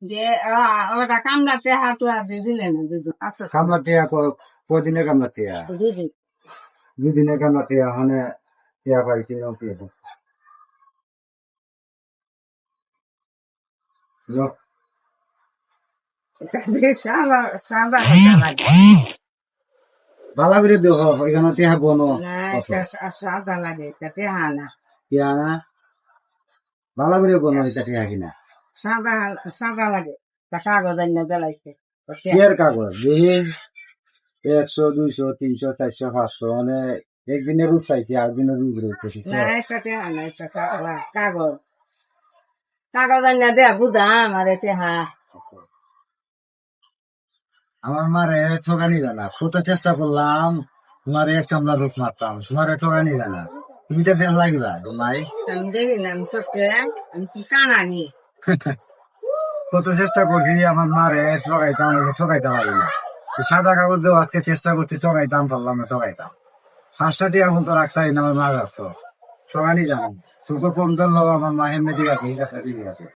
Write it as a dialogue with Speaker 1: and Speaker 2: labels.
Speaker 1: যে ওটা কামড়াতে হাতু হাতে দিলেন না দুজন আচ্ছা
Speaker 2: কামলা টিয়া কদিনে কামলা টিয়া
Speaker 1: দুজন
Speaker 2: 2 দিনে কামলা টিয়া মানে টিয়া পাইছি
Speaker 1: সাদা সাদা হতে লাগে
Speaker 2: বালা করে দেহ এখানে টিয়া বনো
Speaker 1: না সাদা লাগে তাতে হানা
Speaker 2: টিয়া না বালা করে বনো এটা টিয়া কিনা
Speaker 1: সাদা সাদা লাগে তা কাগজ এনে জ্বালাইছে
Speaker 2: টিয়ার কাগজ দেখি 100 200 300 400 500 মানে একদিনের রুজ চাইছি আর দিনের রুজ রয়েছে
Speaker 1: না এটাতে হানা এটা কাগজ কাগজ এনে দেয়া বুঝাম আর এতে হা
Speaker 2: আমার মারে ঠকানি জানা কত চেষ্টা করলাম তোমার এক কামলা রূপ মারতাম তোমার ঠকানি জানা তুমি তো বেশ লাগবা তোমায়
Speaker 1: আমি দেখি না আমি সত্যি আমি কি কানা নি
Speaker 2: কত চেষ্টা করছি আমার মারে ঠকাইতাম ঠকাইতে পারি না সাদা কাগজ দেওয়া আজকে চেষ্টা করছি ঠকাইতাম পারলাম না ঠকাইতাম 5টা টিয়া এখন তো রাখতাই না আমার মা রাখতো ঠকানি জানো ছোট কম ধরলো আমার মা হেমে ঠিক আছে